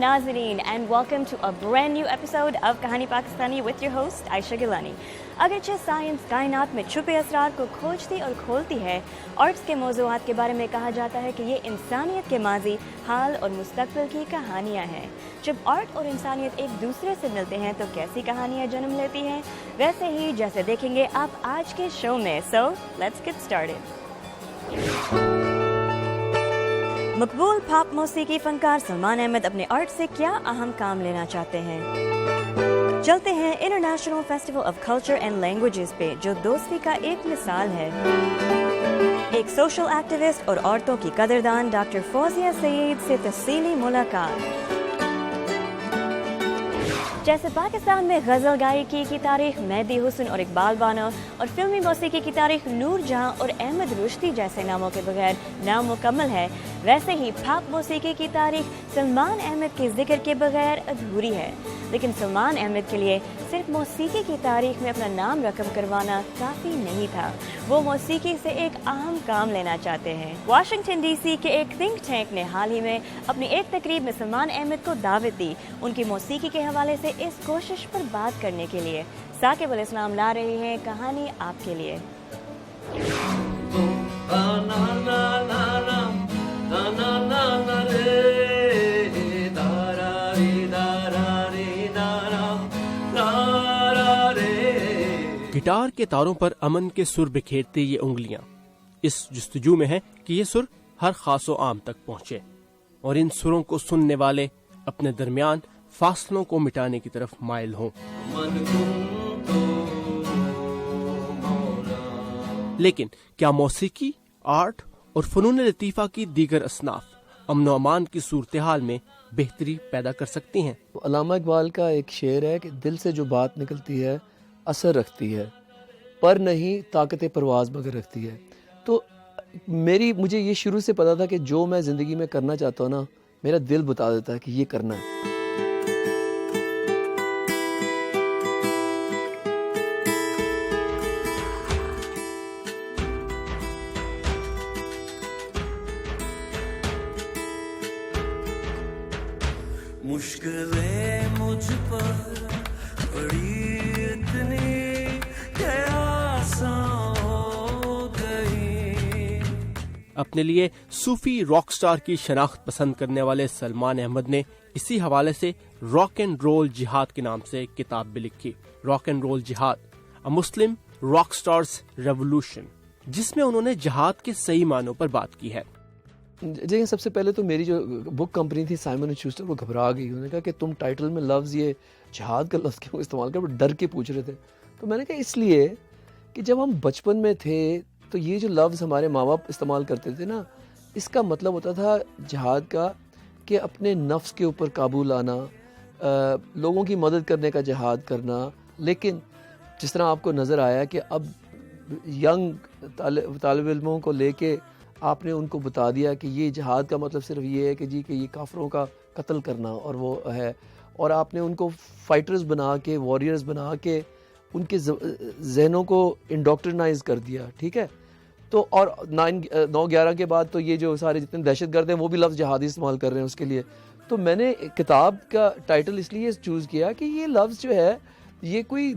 ناظرین and welcome to a brand new episode of Kahani Pakistani with your host Ayesha Gilani. اگرچہ science کائنات میں چھپے اسرار کو کھوجتی اور کھولتی ہے، آرٹس کے موضوعات کے بارے میں کہا جاتا ہے کہ یہ انسانیت کے ماضی، حال اور مستقبل کی کہانیاں ہیں. جب آرٹ اور انسانیت ایک دوسرے سے ملتے ہیں تو کیسی کہانیاں جنم لیتی ہیں، ویسے ہی جیسے دیکھیں گے آپ آج کے شو میں. So let's get started. مقبول پاپ موسیقی فنکار سلمان احمد اپنے آرٹ سے کیا اہم کام لینا چاہتے ہیں؟ چلتے ہیں international festival of culture and languages پہ، جو دوستی کا ایک مثال ہے. ایک سوشل ایکٹیوسٹ اور عورتوں کی قدردان ڈاکٹر فوزیہ سعید سے تفصیلی ملاقات. جیسے پاکستان میں غزل گائیکی کی تاریخ مہدی حسن اور اقبال بانو اور فلمی موسیقی کی تاریخ نور جہاں اور احمد رشدی جیسے ناموں کے بغیر نامکمل ہے، ویسے ہی پاپ موسیقی کی تاریخ سلمان احمد کے ذکر کے بغیر ادھوری ہے. لیکن سلمان احمد کے لیے صرف موسیقی کی تاریخ میں اپنا نام رقم کروانا کافی نہیں تھا. وہ موسیقی سے ایک اہم کام لینا چاہتے ہیں. واشنگٹن ڈی سی کے ایک تھنک ٹینک نے حال ہی میں اپنی ایک تقریب میں سلمان احمد کو دعوت دی ان کی موسیقی کے حوالے سے اس کوشش پر بات کرنے کے لیے. ثاقب الاسلام لا رہے ہیں کہانی آپ کے لیے. گٹار کے تاروں پر امن کے سر بکھیرتی یہ انگلیاں اس جستجو میں ہیں کہ یہ سر ہر خاص و عام تک پہنچے، اور ان سروں کو سننے والے اپنے درمیان فاصلوں کو مٹانے کی طرف مائل ہوں. لیکن کیا موسیقی، آرٹ اور فنون لطیفہ کی دیگر اصناف امن و امان کی صورتحال میں بہتری پیدا کر سکتی ہیں؟ علامہ اقبال کا ایک شعر ہے کہ دل سے جو بات نکلتی ہے اثر رکھتی ہے، پر نہیں طاقت پرواز مگر رکھتی ہے. تو مجھے یہ شروع سے پتا تھا کہ جو میں زندگی میں کرنا چاہتا ہوں نا، میرا دل بتا دیتا ہے کہ یہ کرنا ہے. مشکلیں مجھ پر بڑی اتنی کہ آسان ہو گئی. اپنے لیے صوفی راک سٹار کی شناخت پسند کرنے والے سلمان احمد نے اسی حوالے سے راک اینڈ رول جہاد کے نام سے کتاب بھی لکھی. راک اینڈ رول جہاد، اے مسلم راک سٹارز ریولوشن، جس میں انہوں نے جہاد کے صحیح معنوں پر بات کی ہے. جی، سب سے پہلے تو میری جو بک کمپنی تھی سائمن اینڈ شوسٹر، وہ گھبرا گئی. انہوں نے کہا کہ تم ٹائٹل میں لفظ یہ جہاد کا لفظ کیوں استعمال کر، وہ ڈر کے پوچھ رہے تھے. تو میں نے کہا اس لیے کہ جب ہم بچپن میں تھے تو یہ جو لفظ ہمارے ماں باپ استعمال کرتے تھے نا، اس کا مطلب ہوتا تھا جہاد کا کہ اپنے نفس کے اوپر قابو لانا، لوگوں کی مدد کرنے کا جہاد کرنا. لیکن جس طرح آپ کو نظر آیا کہ اب ینگ طالب علموں کو لے کے آپ نے ان کو بتا دیا کہ یہ جہاد کا مطلب صرف یہ ہے کہ جی کہ یہ کافروں کا قتل کرنا، اور وہ ہے، اور آپ نے ان کو فائٹرز بنا کے، واریئرز بنا کے ان کے ذہنوں کو انڈوکٹرنائز کر دیا. ٹھیک ہے، تو اور 9/11 کے بعد تو یہ جو سارے جتنے دہشت گرد ہیں وہ بھی لفظ جہادی استعمال کر رہے ہیں اس کے لیے. تو میں نے کتاب کا ٹائٹل اس لیے چوز کیا کہ یہ لفظ جو ہے یہ کوئی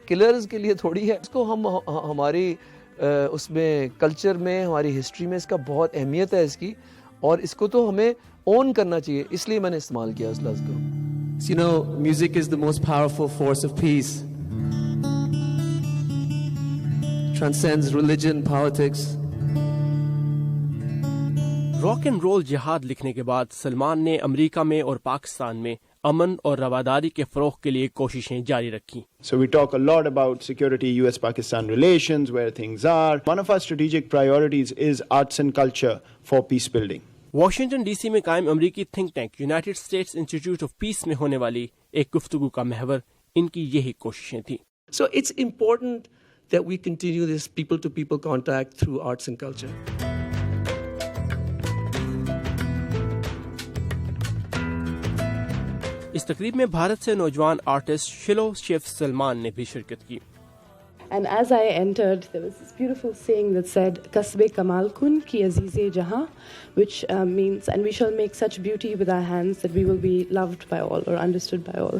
کلرز کے لیے تھوڑی ہے. اس کو ہم ہماری اس میں کلچر میں، ہماری ہسٹری میں اس کا بہت اہمیت ہے اس کی، اور اس کو تو ہمیں اون کرنا چاہیے، اس لیے میں نے استعمال کیا اس لفظ کو. You know, music is the most powerful force of peace. Transcends religion, politics. Rock and roll جہاد لکھنے کے بعد سلمان نے امریکہ میں اور پاکستان میں امن اور رواداری کے فروغ کے لیے کوششیں جاری رکھی. So we talk a lot about security, US-Pakistan relations, where things are. One of our strategic priorities is arts and culture for peace building. Washington D C میں قائم امریکی think tank United States Institute of Peace میں ہونے والی ایک گفتگو کا محور ان کی یہی کوششیں تھیں. So it's important that we continue this people-to-people contact through arts and culture. اس تقریب میں بھارت سے نوجوان آرٹسٹ شلو شیف سلمان نے بھی شرکت کی. And as I entered, there was this beautiful saying that said, "Kasbe kamal kun ki azize jahan," which means, "And we shall make such beauty with our hands that we will be loved by all or understood by all."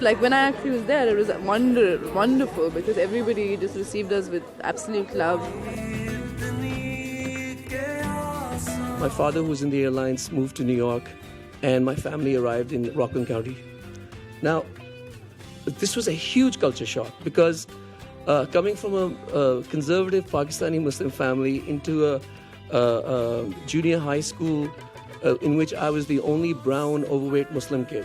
Like when I actually was there, it was wonderful because everybody just received us with absolute love. My father, who was in the airlines, moved to New York, and my family arrived in Rockland County. Now, this was a huge culture shock because coming from a conservative Pakistani Muslim family into a junior high school in which I was the only brown, overweight Muslim kid.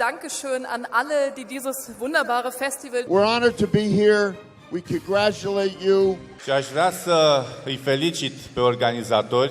Dankeschön an alle, die dieses wunderbare Festival. We're honored to be here. We congratulate you. Și aș vrea să îi felicit pe organizatori.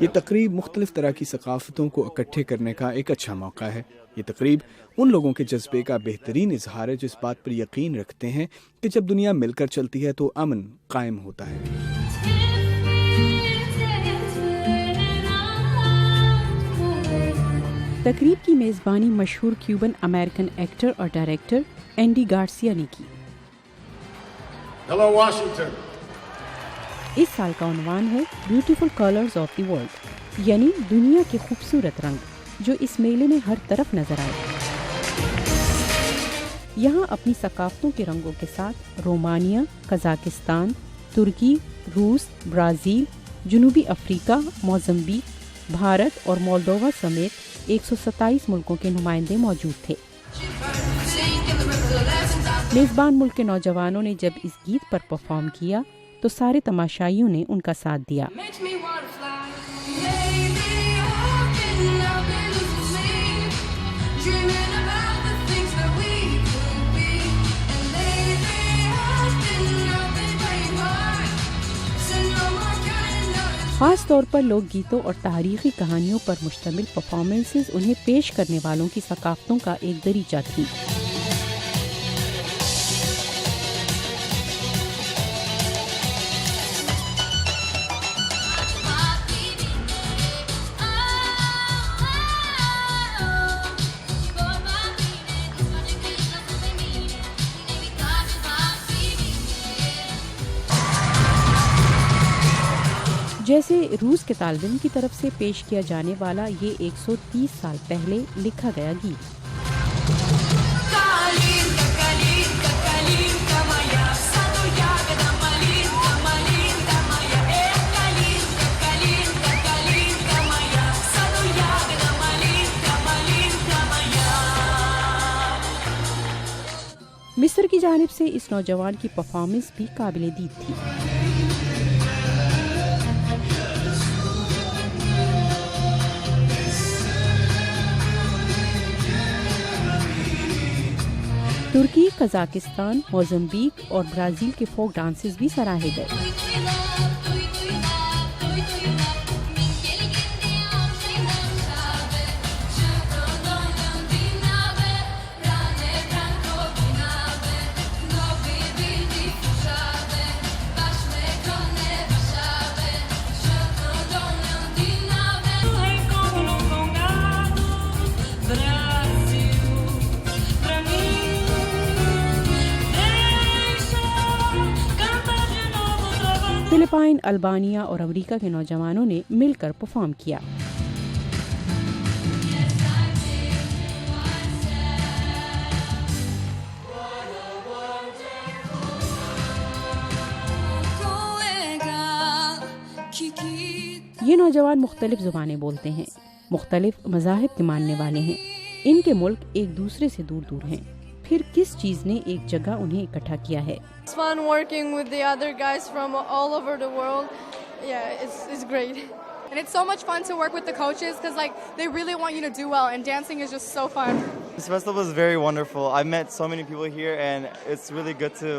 یہ تقریب مختلف طرح کی ثقافتوں کو اکٹھے کرنے کا ایک اچھا موقع ہے۔ یہ تقریب ان لوگوں کے جذبے کا بہترین اظہار ہے جو اس بات پر یقین رکھتے ہیں کہ جب دنیا مل کر چلتی ہے تو امن قائم ہوتا ہے۔ تقریب کی میزبانی مشہور کیوبن امریکن ایکٹر اور ڈائریکٹر اینڈی گارسیا نے کی۔ Hello, Washington. اس سال کا عنوان ہے beautiful colours of the world, یعنی دنیا کے خوبصورت رنگ جو اس میلے میں ہر طرف نظر آئے۔ یہاں اپنی ثقافتوں کے رنگوں کے ساتھ رومانیہ، قزاقستان، ترکی، روس، برازیل، جنوبی افریقہ، موزمبیق، بھارت اور مولدووا سمیت 127 ملکوں کے نمائندے موجود تھے۔ میزبان ملک کے نوجوانوں نے جب اس گیت پر پرفارم کیا تو سارے تماشائیوں نے ان کا ساتھ دیا۔ خاص طور پر لوک گیتوں اور تاریخی کہانیوں پر مشتمل پرفارمنسز انہیں پیش کرنے والوں کی ثقافتوں کا ایک دریچہ تھی۔ جیسے روس کے طالب علم کی طرف سے پیش کیا جانے والا یہ 130 سال پہلے لکھا گیا گیت۔ مصر کی جانب سے اس نوجوان کی پرفارمنس بھی قابل دید تھی۔ ترکی، قزاقستان، موزمبیق اور برازیل کے فوک ڈانسز بھی سراہے گئے۔ فلپائن، البانیہ اور امریکہ کے نوجوانوں نے مل کر پرفارم کیا۔ یہ نوجوان مختلف زبانیں بولتے ہیں، مختلف مذاہب کے ماننے والے ہیں، ان کے ملک ایک دوسرے سے دور دور ہیں، پھر کس چیز نے ایک جگہ انہیں اکٹھا کیا ہے؟ It's fun working with the other guys from all over the world. Yeah, it's great. And it's so much fun to work with the coaches because like they really want you to do well and dancing is just so fun. This festival is very wonderful. I've met so many people here and it's really good to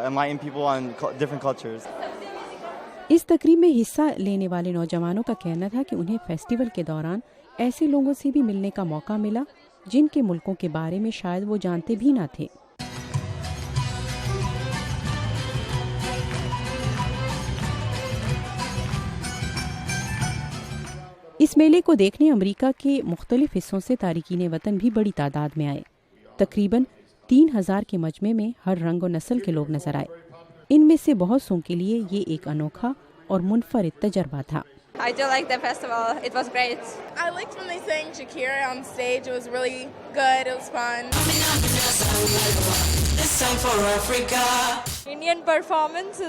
enlighten people on different cultures. اس تقریب میں حصہ لینے والے نوجوانوں کا کہنا تھا کہ انہیں فیسٹیول کے دوران ایسے لوگوں سے بھی ملنے کا موقع ملا جن کے ملکوں کے بارے میں شاید وہ جانتے بھی نہ تھے۔ اس میلے کو دیکھنے امریکہ کے مختلف حصوں سے تارکین وطن بھی بڑی تعداد میں آئے۔ تقریباً 3000 کے مجمع میں ہر رنگ و نسل کے لوگ نظر آئے۔ ان میں سے بہت سوں کے لیے یہ ایک انوکھا اور منفرد تجربہ تھا۔ I do like the festival. It was great. I liked when they sang Shakira on stage. It was really good. It was fun. This time for Africa. Indian performance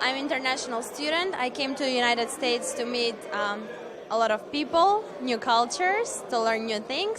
I'm an international student. I came to the United States to meet a lot of people, new cultures, to learn new things.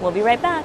We'll be right back.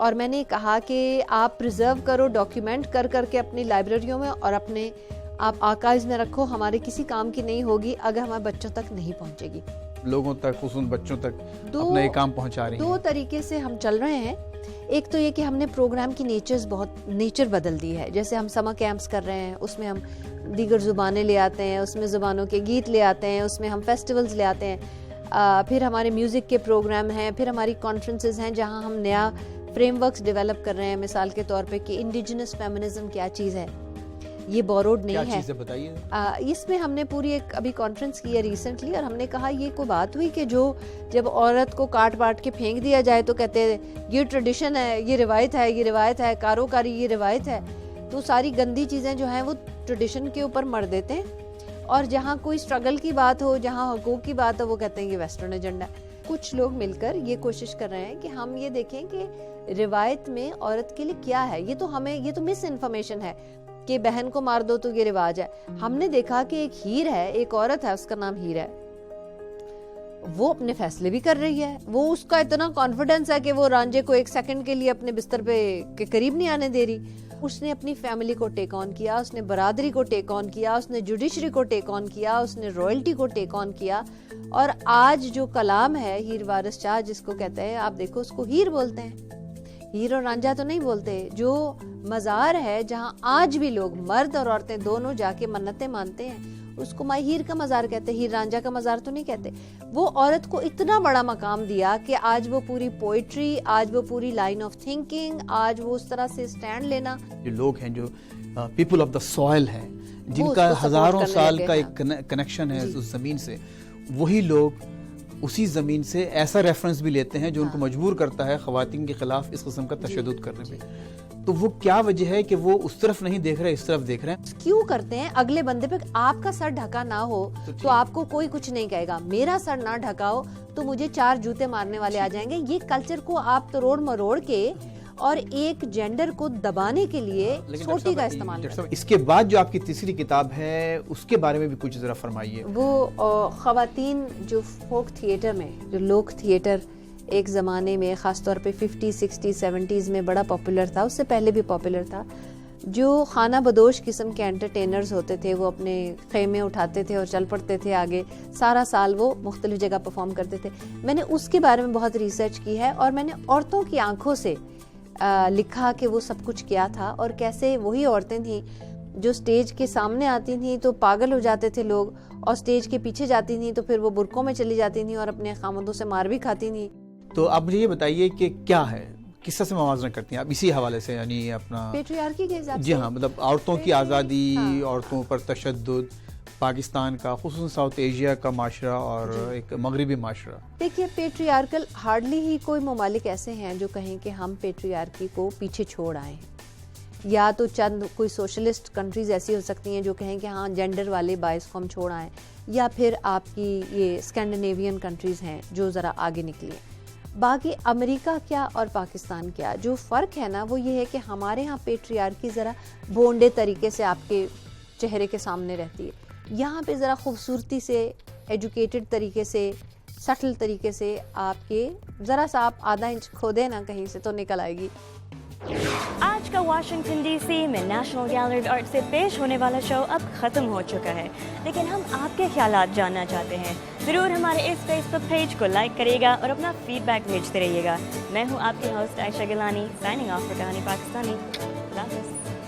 اور میں نے کہا کہ آپ preserve کرو، document کر کر کے اپنی لائبریریوں میں، اور اپنے آپ آرکائیوز میں رکھو. ہمارے کسی کام کی نہیں ہوگی اگر ہمارے بچوں تک نہیں پہنچے گی. لوگوں تک، خصوصاً بچوں تک اپنا یہ کام پہنچا رہی ہیں. 2 طریقے سے ہم چل رہے ہیں. ایک تو یہ کہ ہم نے پروگرام کی نیچر بدل دی ہے. جیسے ہم سمر کیمپس کر رہے ہیں، اس میں ہم دیگر زبانیں لے آتے ہیں، اس میں زبانوں کے گیت لے آتے ہیں، اس میں ہم فیسٹیولز لے آتے ہیں. پھر ہمارے میوزک کے پروگرام ہیں، پھر ہماری کانفرنسز ہیں جہاں ہم نیا فریم ورکس ڈیولپ کر رہے ہیں. مثال کے طور پہ کہ انڈیجنس فیمنزم کیا چیز ہے، یہ بوروڈ نہیں ہے. کیا چیز ہے بتائیے. اس میں ہم نے پوری ایک ابھی کانفرنس کی ہے ریسنٹلی، اور ہم نے کہا یہ کوئی بات ہوئی کہ جب عورت کو کاٹ بانٹ کے پھینک دیا جائے تو کہتے ہیں یہ ٹریڈیشن ہے، یہ روایت ہے، یہ روایت ہے، کاروکاری یہ روایت ہے. تو ساری گندی چیزیں جو ہیں وہ ٹریڈیشن کے اوپر مر دیتے ہیں، اور جہاں کوئی اسٹرگل کی بات ہو، جہاں حقوق کی بات ہو، وہ کہتے ہیں یہ ویسٹرن ایجنڈا ہے. کچھ لوگ مل کر یہ کوشش کر رہے ہیں کہ ہم یہ دیکھیں کہ روایت میں عورت کے لیے کیا ہے. یہ تو مس انفارمیشن ہے کہ بہن کو مار دو تو یہ رواج ہے. ہم نے دیکھا کہ ایک ہیر ہے، ایک عورت ہے، اس کا نام ہیر ہے، وہ اپنے فیصلے بھی کر رہی ہے. وہ اس کا اتنا کانفیڈنس ہے کہ وہ رانجھے کو 1 سیکنڈ کے لیے اپنے بستر پہ کے قریب نہیں آنے دے رہی. اس نے اپنی فیملی کو ٹیک آن کیا، اس نے برادری کو ٹیک آن کیا، اس نے جوڈیشری کو ٹیک آن کیا، اس نے رائلٹی کو ٹیک آن کیا. اور آج جو کلام ہے ہیر وارث شاہ جس کو کہتے ہیں، آپ دیکھو اس کو ہیر بولتے ہیں، ہیر اور رانجھا تو نہیں بولتے. جو مزار ہے جہاں آج بھی لوگ مرد اور عورتیں دونوں جا کے منتیں مانتے ہیں، اس کو مائی ہیر کا مزار کہتے ہیں، ہیر رانجھا کا مزار تو نہیں کہتے. وہ عورت کو اتنا بڑا مقام دیا کہ آج وہ پوری پوئٹری، آج وہ پوری لائن آف تھنکنگ، آج وہ اس طرح سے سٹینڈ لینا. جو لوگ ہیں جو پیپل آف دا سوائل ہیں، جن کا ہزاروں سال کا ایک کنیکشن ہے اس زمین سے، وہی لوگ اسی زمین سے ایسا ریفرنس بھی لیتے ہیں جو ان کو مجبور کرتا ہے خواتین کے خلاف اس قسم کا تشدد کرنے میں. تو وہ کیا وجہ ہے کہ وہ اس طرف نہیں دیکھ رہے، اس طرف دیکھ رہے ہیں؟ کیوں کرتے ہیں؟ اگلے بندے پہ آپ کا سر ڈھکا نہ ہو تو آپ کو کوئی کچھ نہیں کہے گا. میرا سر نہ ڈھکا ہو تو مجھے 4 جوتے مارنے والے آ جائیں گے. یہ کلچر کو آپ توڑ مروڑ کے اور ایک جینڈر کو دبانے کے لیے چھوٹی کا استعمال کرتے ہیں. اس کے بعد جو آپ کی تیسری کتاب ہے اس کے بارے میں بھی کچھ ذرا فرمائیے. وہ خواتین جو فوک تھیٹر میں، جو لوک تھیٹر ایک زمانے میں خاص طور پہ 50, 60, 70s میں بڑا پاپولر تھا، اس سے پہلے بھی پاپولر تھا، جو خانہ بدوش قسم کے انٹرٹینرز ہوتے تھے. وہ اپنے خیمے اٹھاتے تھے اور چل پڑتے تھے آگے، سارا سال وہ مختلف جگہ پرفارم کرتے تھے. میں نے اس کے بارے میں بہت ریسرچ کی ہے، اور میں نے عورتوں کی آنکھوں سے لکھا کہ وہ سب کچھ کیا تھا، اور کیسے وہی عورتیں تھیں جو سٹیج کے سامنے آتی تھیں تو پاگل ہو جاتے تھے لوگ، اور سٹیج کے پیچھے جاتی تھیں تو پھر وہ برقعوں میں چلی جاتی تھیں اور اپنے خامندوں سے مار بھی کھاتی تھیں. تو آپ مجھے یہ بتائیے کہ کیا ہے، کس طرح سے موازنہ کرتی ہیں آپ اسی حوالے سے، یعنی اپنا پیٹریارکی کے حساب سے؟ جی ہاں، مطلب عورتوں کی آزادی، عورتوں پر تشدد، پاکستان کا خصوصاً ساؤتھ ایشیا کا معاشرہ اور ایک مغربی معاشرہ. دیکھیے پیٹریارکل ہارڈلی ہی کوئی ممالک ایسے ہیں جو کہیں کہ ہم پیٹریارکی کو پیچھے چھوڑ آئے ہیں، یا تو چند کوئی سوشلسٹ کنٹریز ایسی ہو سکتی ہیں جو کہیں کہ ہاں جینڈر والے باعث کو ہم چھوڑ آئیں، یا پھر آپ کی یہ اسکینڈینیوین کنٹریز ہیں جو ذرا آگے نکلی ہیں. باقی امریکہ کیا اور پاکستان کیا، جو فرق ہے نا وہ یہ ہے کہ ہمارے ہاں پیٹریارکی ذرا بونڈے طریقے سے آپ کے چہرے کے سامنے رہتی ہے، یہاں پہ ذرا خوبصورتی سے، ایجوکیٹڈ طریقے سے، سٹل طریقے سے آپ کے ذرا سا آپ آدھا انچ کھودے نا کہیں سے تو نکل آئے گی. آج کا واشنگٹن ڈی سی میں نیشنل گیلری آف آرٹ سے پیش ہونے والا شو اب ختم ہو چکا ہے، لیکن ہم آپ کے خیالات جاننا چاہتے ہیں. ضرور ہمارے اس فیس بک پیج کو لائک کریے گا اور اپنا فیڈ بیک بھیجتے رہیے گا. میں ہوں آپ کی host Ayesha Gilani, signing off for Kahani Pakistani. اللہ حافظ.